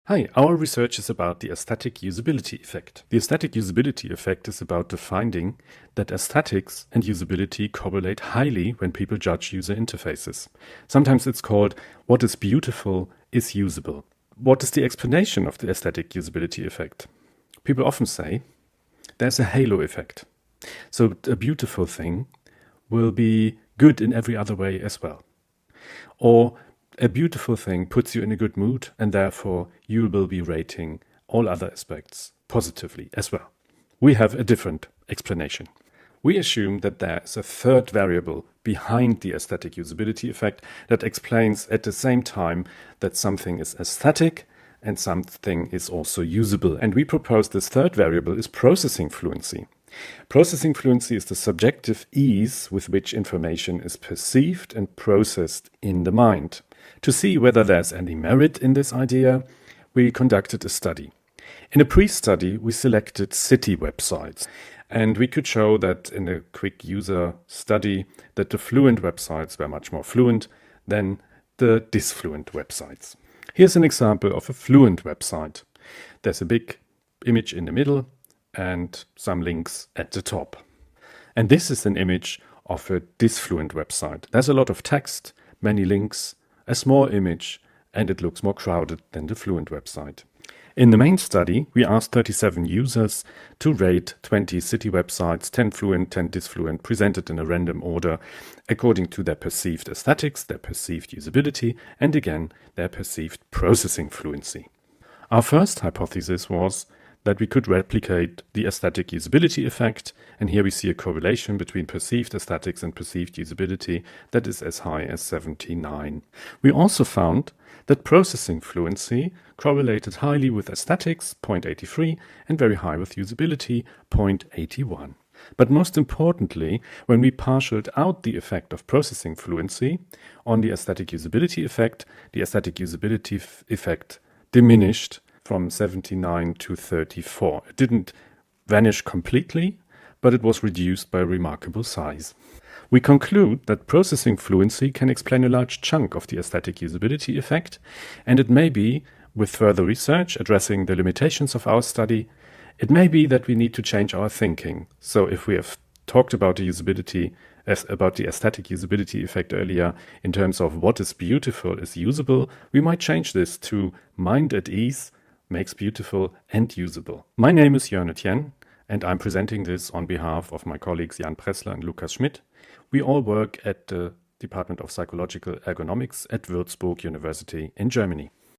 Hi, our research is about the aesthetic usability effect. The aesthetic usability effect is about the finding that aesthetics and usability correlate highly when people judge user interfaces. Sometimes it's called what is beautiful is usable. What is the explanation of the aesthetic usability effect? People often say there's a halo effect. So a beautiful thing will be good in every other way as well. Or a beautiful thing puts you in a good mood, and therefore you will be rating all other aspects positively as well. We have a different explanation. We assume that there is a third variable behind the aesthetic usability effect that explains at the same time that something is aesthetic and something is also usable. And we propose this third variable is processing fluency. Processing fluency is the subjective ease with which information is perceived and processed in the mind. To see whether there's any merit in this idea, we conducted a study. In a pre-study, we selected city websites, and we could show that in a quick user study that the fluent websites were much more fluent than the disfluent websites. Here's an example of a fluent website. There's a big image in the middle and some links at the top. And this is an image of a disfluent website. There's a lot of text, many links, a small image, and it looks more crowded than the fluent website. In the main study, we asked 37 users to rate 20 city websites, 10 fluent, 10 disfluent, presented in a random order according to their perceived aesthetics, their perceived usability, and again, their perceived processing fluency. Our first hypothesis was that we could replicate the aesthetic usability effect, and here we see a correlation between perceived aesthetics and perceived usability that is as high as 79. We also found that processing fluency correlated highly with aesthetics, 0.83, and very high with usability, 0.81. But most importantly, when we partialed out the effect of processing fluency on the aesthetic usability effect, the aesthetic usability effect diminished from 79 to 34. It didn't vanish completely, but it was reduced by a remarkable size. We conclude that processing fluency can explain a large chunk of the aesthetic usability effect, and it may be, with further research addressing the limitations of our study, it may be that we need to change our thinking. So if we have talked about the aesthetic usability effect earlier in terms of what is beautiful is usable, we might change this to mind at ease makes beautiful and usable. My name is Jörn, and I'm presenting this on behalf of my colleagues Jan Preßler and Lukas Schmid. We all work at the Department of Psychological Ergonomics at Würzburg University in Germany.